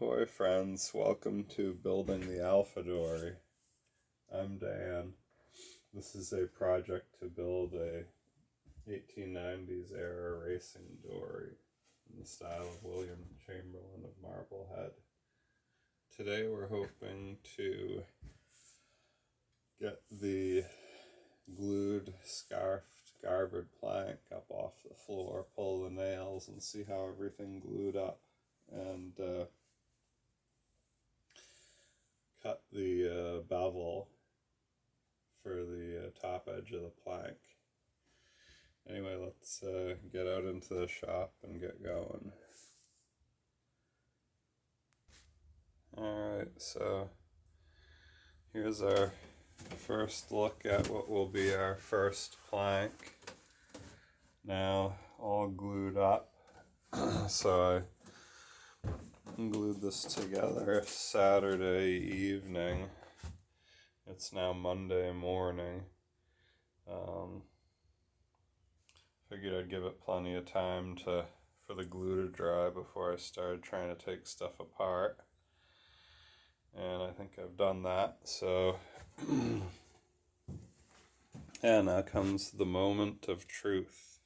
Ahoy friends, welcome to Building the Alpha Dory. I'm Dan. This is a project to build a 1890s era racing dory in the style of William Chamberlain of Marblehead. Today we're hoping to get the glued, scarfed garboard plank up off the floor, pull the nails and see how everything glued up, and cut the bevel for the top edge of the plank. Anyway, let's get out into the shop and get going. Alright, so here's our first look at what will be our first plank. Now all glued up. So I glued this together Saturday evening. It's now Monday morning. Figured I'd give it plenty of time for the glue to dry before I started trying to take stuff apart. And I think I've done that. So, and now comes the moment of truth.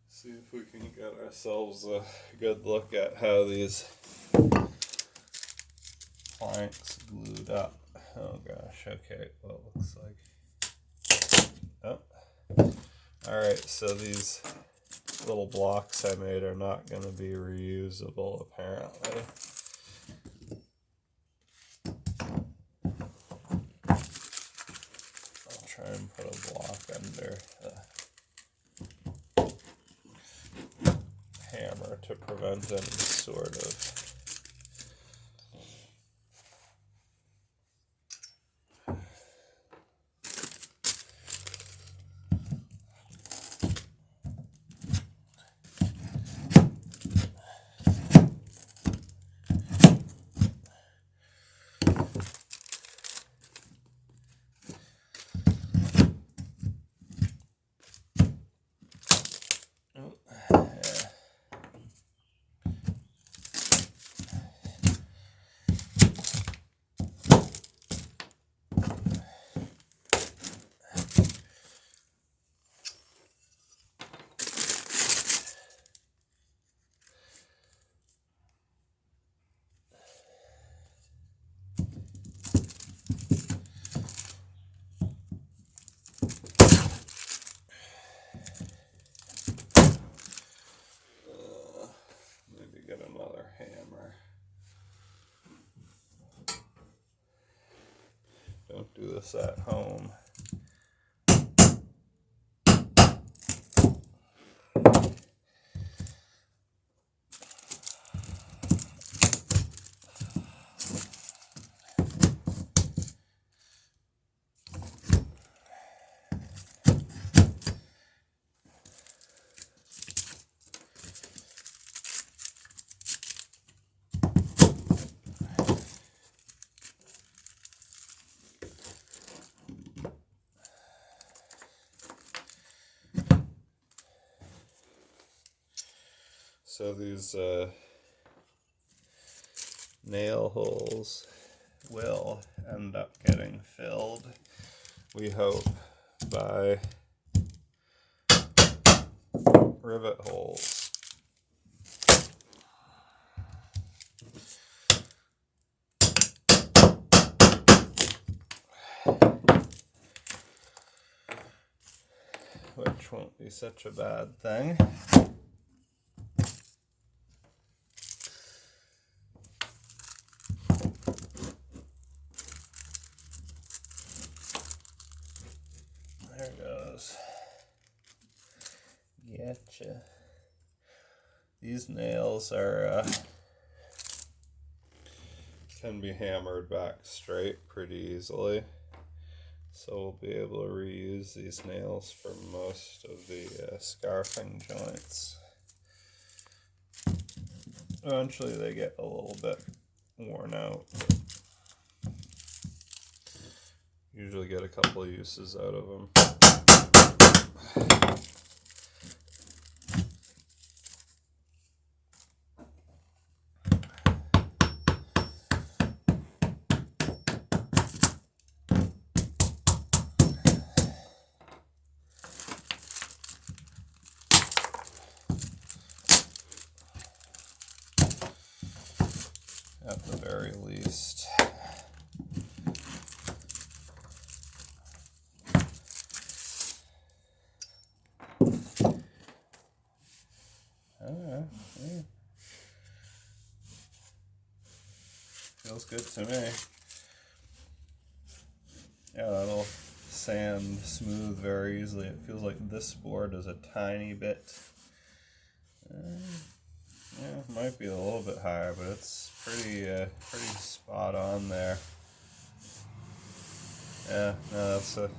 See if we can get ourselves a good look at how these planks glued up. Oh gosh, okay, well it looks like, oh, alright, so these little blocks I made are not going to be reusable apparently. I'll try and put a block under the hammer to prevent any sort of another hammer. Don't do this at home. So these nail holes will end up getting filled, we hope, by rivet holes. Which won't be such a bad thing. There goes. Getcha. These nails are can be hammered back straight pretty easily, so we'll be able to reuse these nails for most of the scarfing joints. Eventually they get a little bit worn out. Usually get a couple of uses out of them. at the very least. Yeah. Feels good to me. Yeah, that'll sand smooth very easily. It feels like this board is a tiny bit. Yeah, it might be a little bit higher, but it's pretty spot on there. Yeah, no, that's a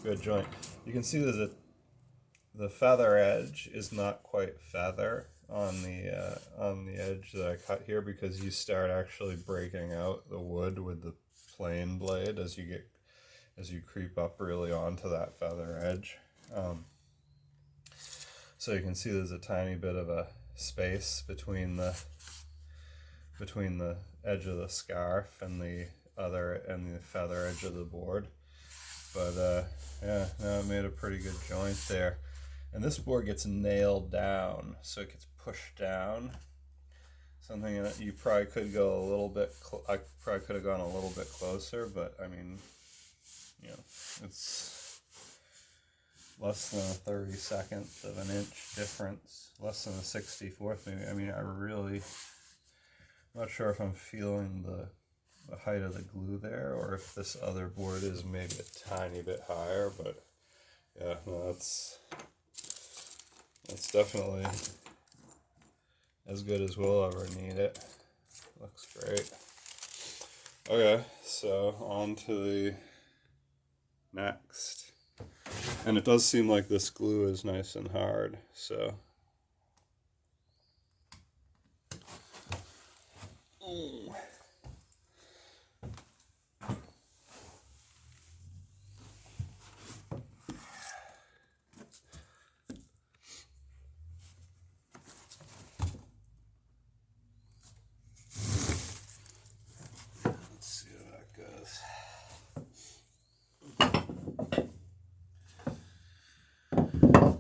good joint. You can see the feather edge is not quite feather on the edge that I cut here, because you start actually breaking out the wood with the plane blade as you creep up really onto that feather edge. So you can see there's a tiny bit of a space between the edge of the scarf and the feather edge of the board. But yeah, no, it made a pretty good joint there. And this board gets nailed down, so it gets pushed down. Something that you probably could go a little bit. I probably could have gone a little bit closer, but I mean, you know, it's less than a 32nd of an inch difference, less than a 64th maybe. I mean, I'm not sure if I'm feeling the height of the glue there, or if this other board is maybe a tiny bit higher, but yeah, no, that's definitely as good as we'll ever need it. Looks great. Okay, so on to the next. And it does seem like this glue is nice and hard, so.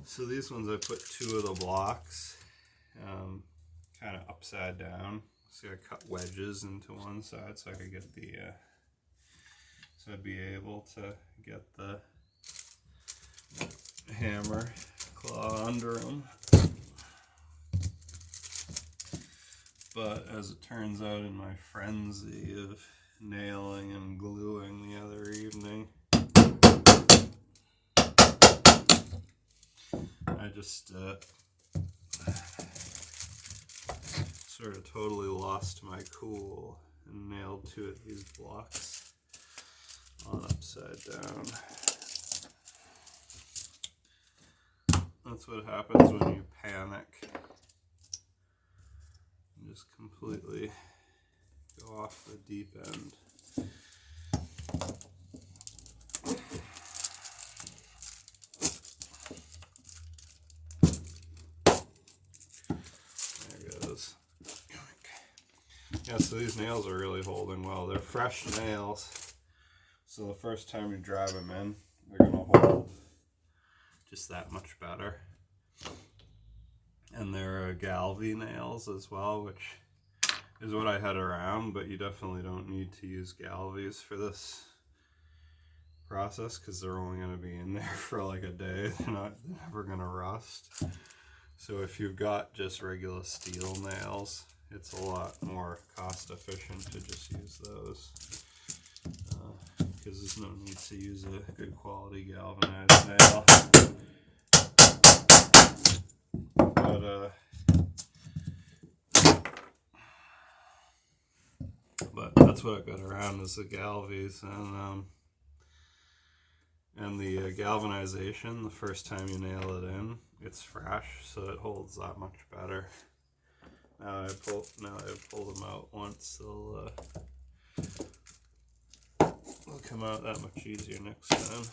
So these ones I put 2 of the blocks kind of upside down. So I cut wedges into one side so I could get so I'd be able to get the hammer claw under them. But as it turns out, in my frenzy of nailing and gluing the other evening, I just sort of totally lost my cool and nailed 2 of these blocks on upside down. That's what happens when you panic and just completely go off the deep end. Yeah, so these nails are really holding well. They're fresh nails, so the first time you drive them in, they're going to hold just that much better. And they're Galvy nails as well, which is what I had around, but you definitely don't need to use Galvies for this process, because they're only going to be in there for like a day. They're never going to rust. So if you've got just regular steel nails, it's a lot more cost efficient to just use those, because there's no need to use a good quality galvanized nail. But that's what I've got around is the Galvies, and the galvanization. The first time you nail it in, it's fresh, so it holds that much better. Now I pull them out once, they'll come out that much easier next time.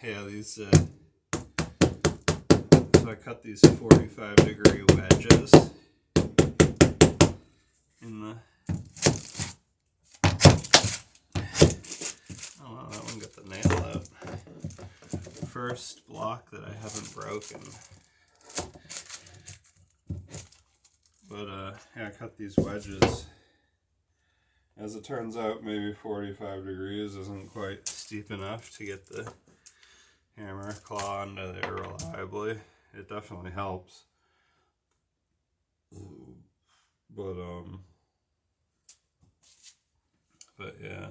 Yeah, these So I cut these 45-degree wedges in the... Oh wow, that one got the nail out. First block that I haven't broken. But yeah, I cut these wedges. As it turns out, maybe 45 degrees isn't quite steep enough to get the hammer claw into there reliably. It definitely helps. But yeah.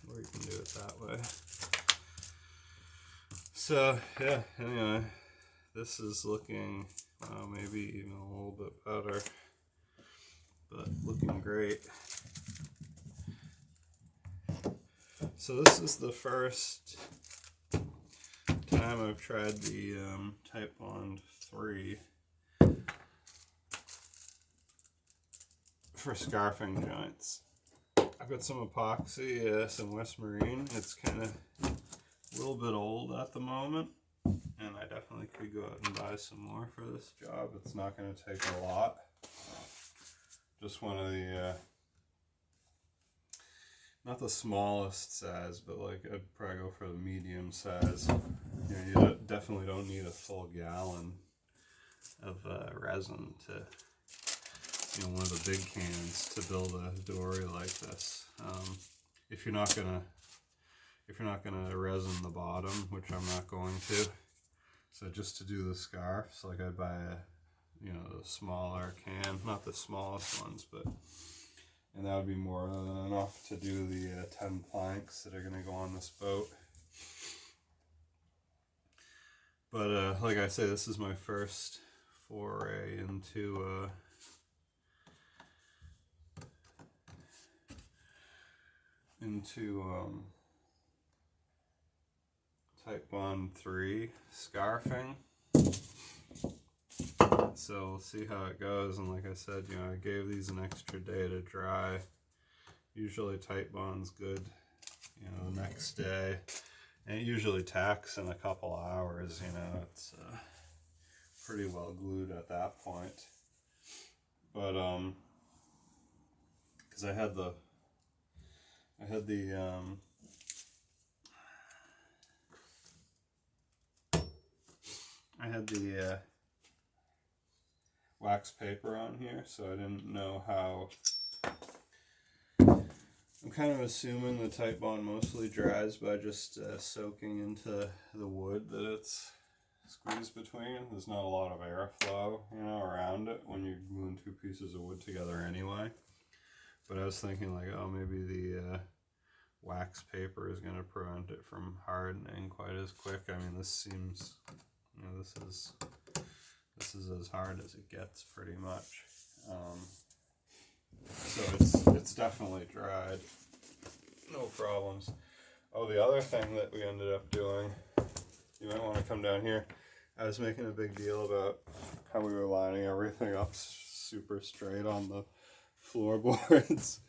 Or you can do it that way. So yeah, anyway, this is looking, well, maybe even a little bit better, but looking great. So this is the first time I've tried the Type Bond 3 for scarfing joints. I've got some epoxy, some West Marine. It's kind of a little bit old at the moment, and I definitely could go out and buy some more for this job. It's not going to take a lot. Just one of the, not the smallest size, but like I'd probably go for the medium size. You know, you definitely don't need a full gallon of resin to, you know, one of the big cans to build a dory like this. If you're not gonna resin the bottom, which I'm not going to, so just to do the scarves, like I'd buy a, you know, the smaller can, not the smallest ones, but, and that would be more than enough to do the 10 planks that are gonna go on this boat. But like I say, this is my first foray into Type Bond 3 scarfing. So we'll see how it goes, and like I said, you know, I gave these an extra day to dry. Usually Type Bond's good, you know, the next day, and it usually tacks in a couple hours. You know, it's pretty well glued at that point. But because I had the wax paper on here, so I didn't know how. I'm kind of assuming the Type Bond mostly dries by just soaking into the wood that it's squeezed between. There's not a lot of airflow, you know, around it when you're gluing two pieces of wood together anyway. But I was thinking like, oh, maybe the wax paper is going to prevent it from hardening quite as quick. I mean, this seems, you know, this is as hard as it gets pretty much. So it's definitely dried, no problems. Oh, the other thing that we ended up doing, you might want to come down here. I was making a big deal about how we were lining everything up super straight on the floorboards.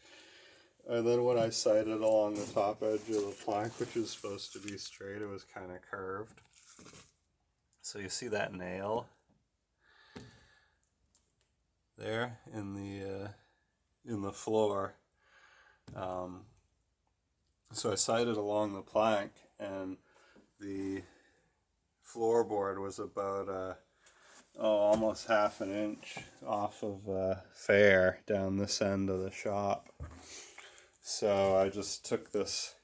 And then when I sighted along the top edge of the plank, which is supposed to be straight, it was kind of curved. So you see that nail there in the floor. So I sighted along the plank, and the floorboard was about almost half an inch off of fair down this end of the shop. So I just took this,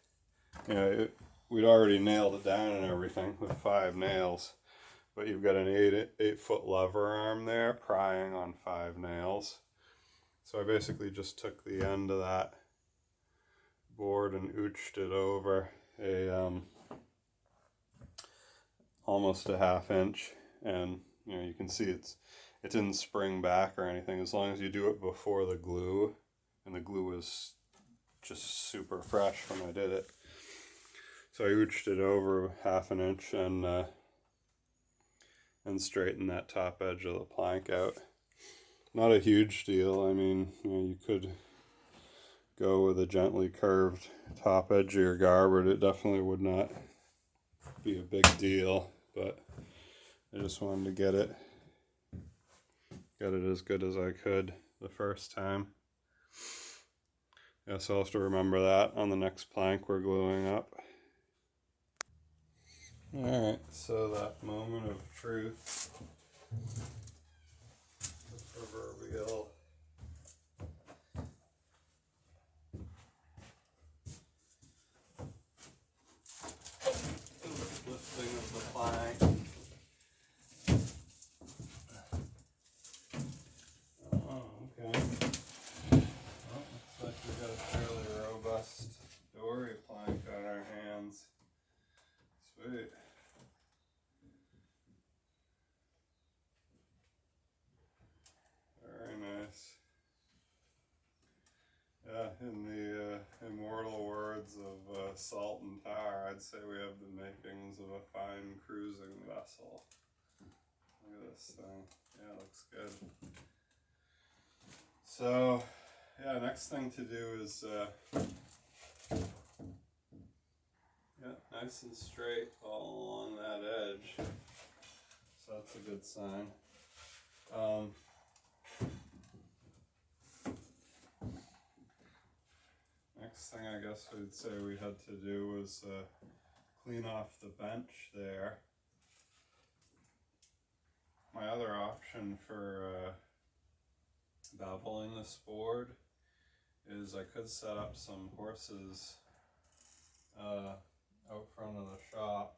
you know, we'd already nailed it down and everything with 5 nails, but you've got an 8-foot lever arm there prying on 5 nails. So I basically just took the end of that board and ooched it over almost a half inch, and you know, you can see it didn't spring back or anything, as long as you do it before the glue, and the glue was just super fresh when I did it. So I ooched it over half an inch and straightened that top edge of the plank out. not a huge deal. I mean, you could go with a gently curved top edge of your garboard. It definitely would not be a big deal, but I just wanted to get it as good as I could the first time. Yeah, so I'll have to remember that on the next plank we're gluing up. Alright, so that moment of truth, the proverbial lifting of the plank. Oh, okay. Well, looks like we've got a fairly robust Dory plank on our hands. Sweet. Very nice. Yeah, in the immortal words of Salt and Tar, I'd say we have the makings of a fine cruising vessel. Look at this thing. Yeah, it looks good. So, yeah, next thing to do is, yeah, nice and straight all along that edge. So that's a good sign. Next thing I guess we'd say we had to do was clean off the bench there. My other option for beveling this board is I could set up some horses out front of the shop,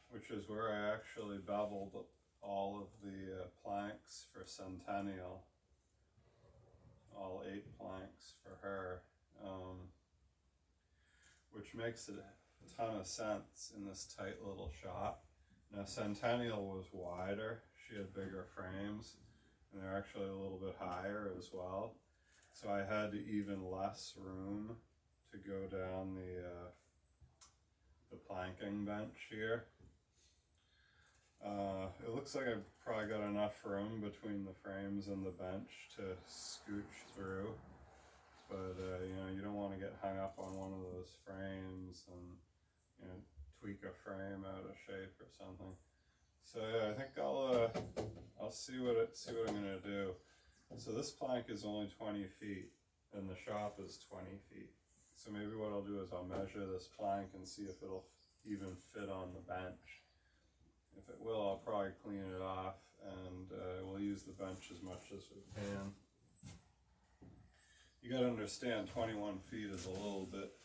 which is where I actually beveled all of the planks for Centennial, all 8 planks for her, which makes a ton of sense in this tight little shop. Now Centennial was wider, she had bigger frames, and they're actually a little bit higher as well. So I had even less room to go down the planking bench here. It looks like I've probably got enough room between the frames and the bench to scooch through, but you don't want to get hung up on one of those frames and tweak a frame out of shape or something. So yeah, I think I'll see what I'm gonna do. So this plank is only 20 feet and the shop is 20 feet. So maybe what I'll do is I'll measure this plank and see if it'll even fit on the bench. If it will, I'll probably clean it off and we'll use the bench as much as we can. You gotta understand 21 feet is a little bit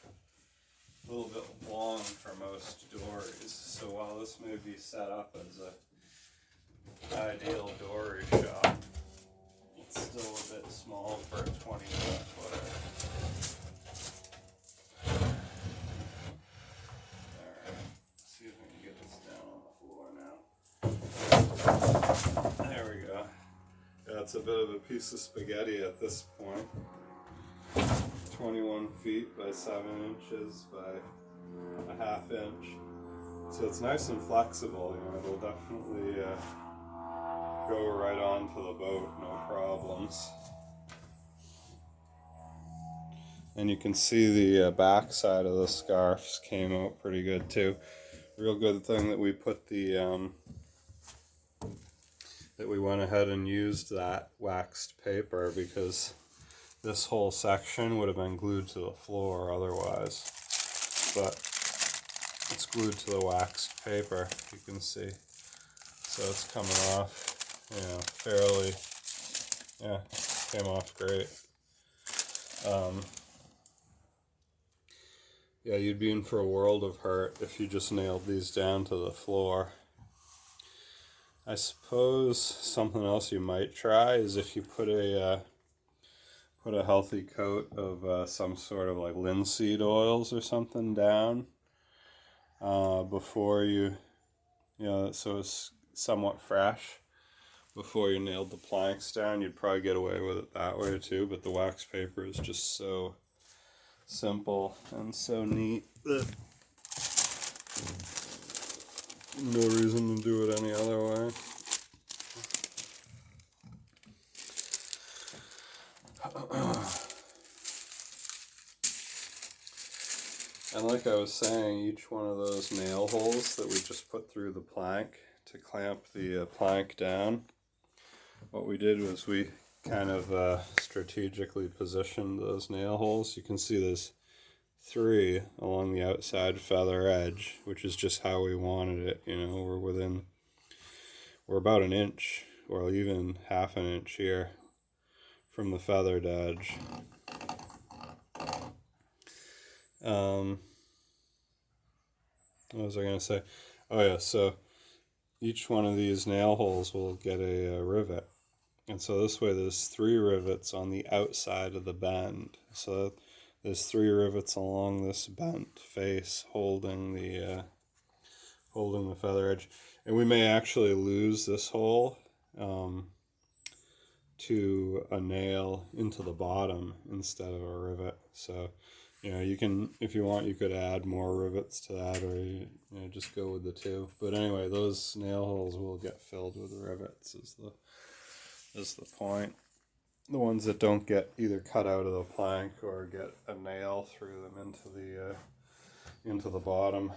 long for most dories. So while this may be set up as an ideal dory shop, it's still a bit small for a 21-footer. Alright, see if we can get this down on the floor now. There we go. Yeah, it's a bit of a piece of spaghetti at this point. 21 feet by 7 inches by a ½ inch. So it's nice and flexible, it'll definitely go right onto the boat, no problems. And you can see the back side of the scarves came out pretty good too. Real good thing that we put that we went ahead and used that waxed paper, because this whole section would have been glued to the floor otherwise. But it's glued to the waxed paper, you can see. So it's coming off, fairly, came off great. Yeah, you'd be in for a world of hurt if you just nailed these down to the floor. I suppose something else you might try is if you put a healthy coat of some sort of like linseed oils or something down before you, so it's somewhat fresh before you nailed the planks down. You'd probably get away with it that way too, but the wax paper is just so simple and so neat that no reason to do it any other way. And like I was saying, each one of those nail holes that we just put through the plank to clamp the plank down, what we did was we kind of strategically positioned those nail holes. You can see there's 3 along the outside feather edge, which is just how we wanted it. You know, we're about an inch or even half an inch here from the feathered edge. What was I going to say? Oh yeah, so each one of these nail holes will get a rivet. And so this way there's 3 rivets on the outside of the bend. So there's 3 rivets along this bent face holding the feather edge. And we may actually lose this hole to a nail into the bottom instead of a rivet. So, you know, you can, if you want, you could add more rivets to that, or you know, just go with the 2. But anyway, those nail holes will get filled with rivets is the point. The ones that don't get either cut out of the plank or get a nail through them into the bottom.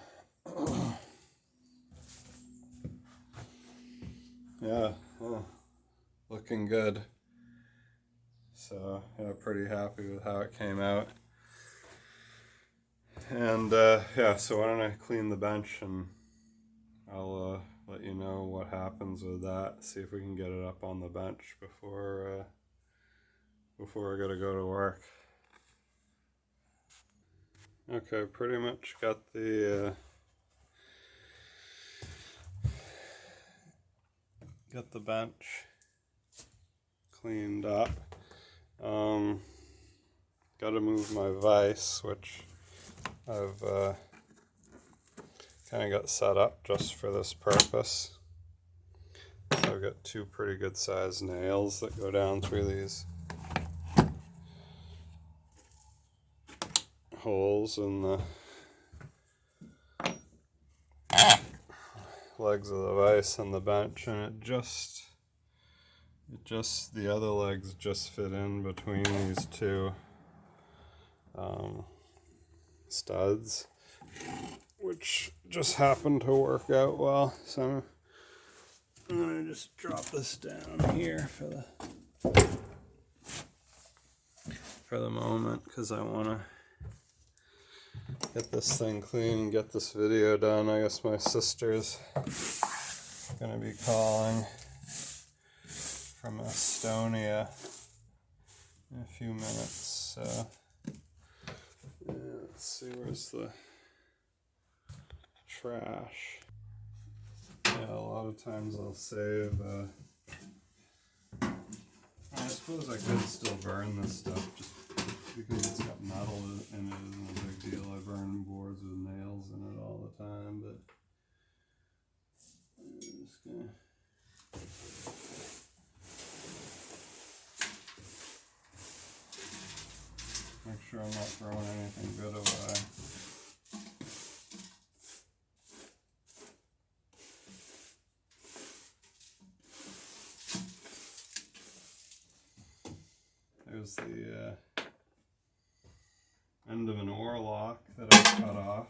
Yeah, looking good. So yeah, pretty happy with how it came out. And yeah, so why don't I clean the bench and I'll let you know what happens with that. See if we can get it up on the bench before I gotta go to work. Okay, pretty much got the bench cleaned up. Gotta move my vise, which I've kind of got set up just for this purpose. So I've got 2 pretty good sized nails that go down through these holes in the legs of the vise and the bench, and it just the other legs just fit in between these 2 studs, which just happened to work out well. So I'm gonna just drop this down here for the moment, because I want to get this thing clean and get this video done. I guess my sister's gonna be calling from Estonia in a few minutes. So yeah, let's see, where's the trash? Yeah, a lot of times I'll save. I suppose I could still burn this stuff just because it's got metal in it isn't a big deal. I burn boards with nails in it all the time, but I'm just gonna make sure I'm not throwing anything good away. There's the end of an oar lock that I cut off.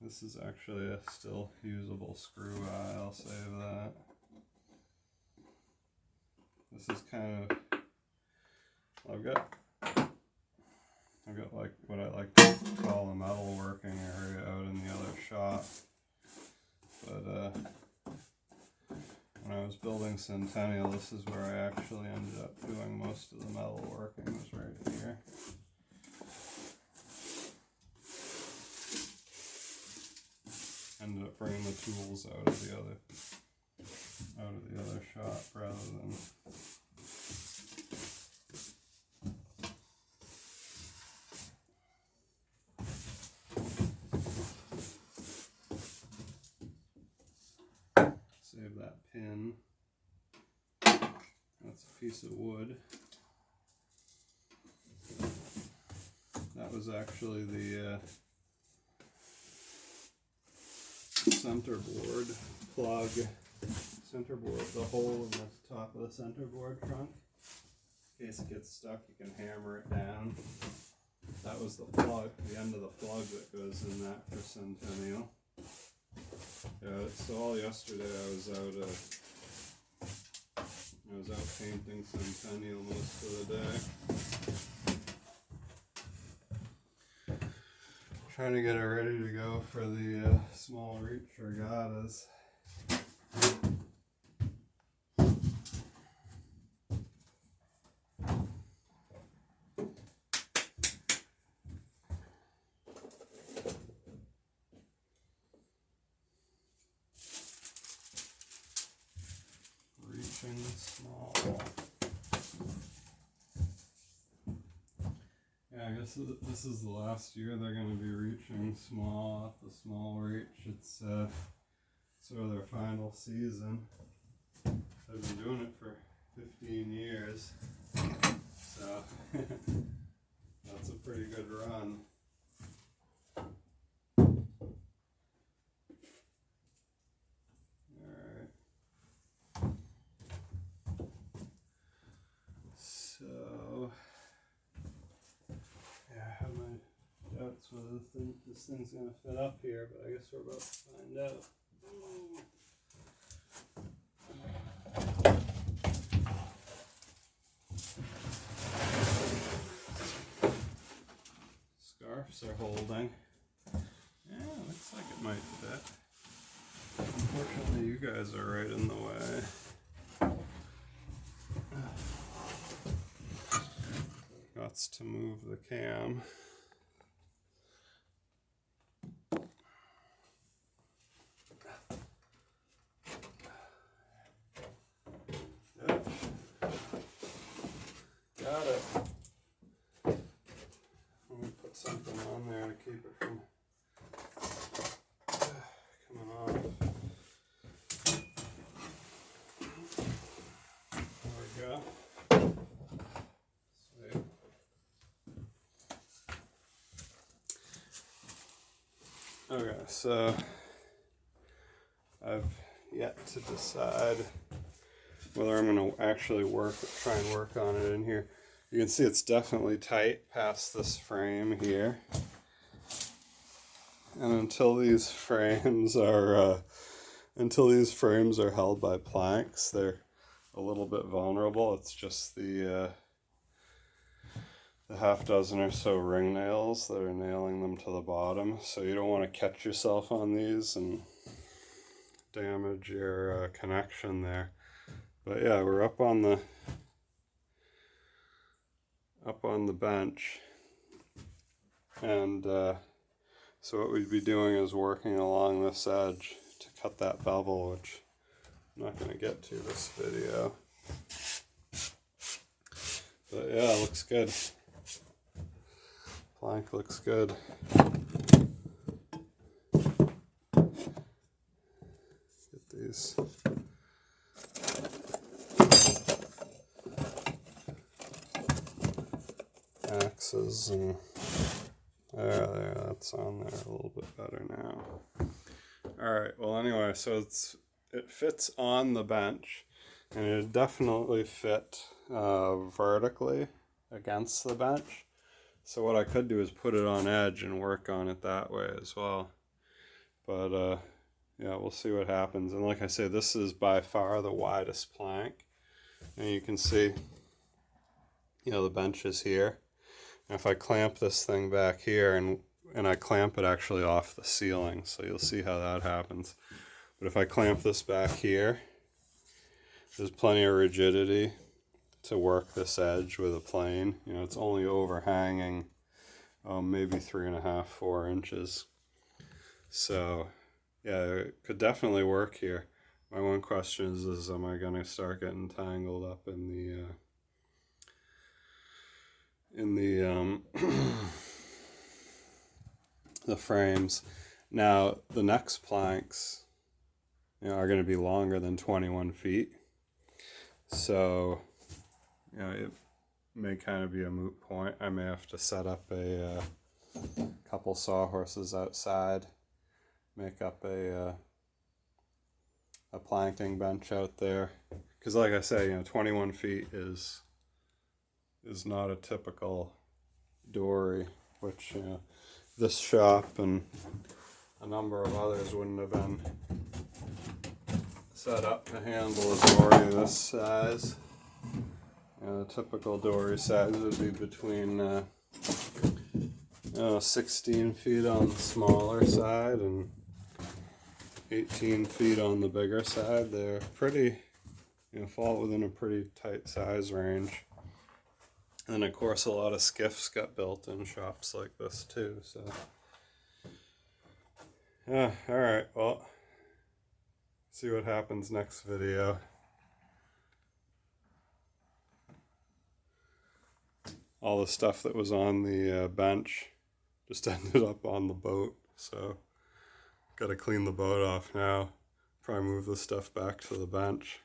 This is actually a still usable screw eye, I'll save that. This is kind of, I've got like what I like to call a metal working area out in the other shop. But when I was building Centennial, this is where I actually ended up doing most of the metal working, was right here. Ended up bringing the tools out of the other shop rather than save that pin. That's a piece of wood. That was actually the centerboard plug. Centerboard, the hole in the top of the centerboard trunk. In case it gets stuck, you can hammer it down. That that was the plug, the end of the plug that goes in that for Centennial. Yeah, so all yesterday I was out painting Centennial most of the day. Trying to get it ready to go for the small reach regattas. Reaching small. Yeah, I guess this is the last year they're going to be reaching small at the small reach. It's sort of their final season. They've been doing it for 15 years, so that's a pretty good run. Alright. So, yeah, I have my doubts whether this thing's going to fit up here, but I guess we're about to find out. Scarfs are holding. Yeah, looks like it might fit. Unfortunately, you guys are right in the way. Gots to move the cam. Yep. Got it. Let me put something on there to keep it from coming off. There we go. Sweet. Okay, so I've yet to decide whether I'm going to actually try and work on it in here. You can see it's definitely tight past this frame here. And until these frames are held by planks, they're a little bit vulnerable. It's just the half dozen or so ring nails that are nailing them to the bottom. So you don't want to catch yourself on these and damage your connection there. But yeah, we're up on the bench, and so what we'd be doing is working along this edge to cut that bevel, which I'm not going to get to this video. But yeah, it looks good. Plank looks good. Get these. Axes and there, that's on there a little bit better now. Alright, well anyway, so it fits on the bench, and it definitely fit vertically against the bench. So what I could do is put it on edge and work on it that way as well. But yeah, we'll see what happens. And like I say, this is by far the widest plank. And you can see, the bench is here. And if I clamp this thing back here, and I clamp it actually off the ceiling, so you'll see how that happens. But if I clamp this back here, there's plenty of rigidity to work this edge with a plane. It's only overhanging maybe 3.5, 4 inches. So yeah, it could definitely work here. My one question is am I going to start getting tangled up in the the frames. Now the next planks are going to be longer than 21 feet, so it may kind of be a moot point. I may have to set up a couple sawhorses outside, make up a planking bench out there, because like I say, 21 feet is not a typical dory which, you know, this shop and a number of others wouldn't have been set up to handle a dory this size. You know, the typical dory size would be between 16 feet on the smaller side and 18 feet on the bigger side. They're pretty, you know, fall within a pretty tight size range. And of course a lot of skiffs got built in shops like this too, so yeah. Alright, well, see what happens next video. All the stuff that was on the bench just ended up on the boat, so gotta clean the boat off now. Probably move the stuff back to the bench.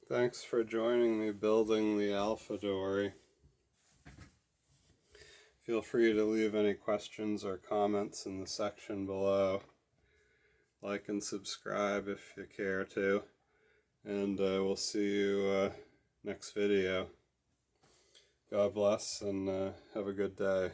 Thanks for joining me building the Alpha Dory. Feel free to leave any questions or comments in the section below. Like and subscribe if you care to. And we'll see you next video. God bless and have a good day.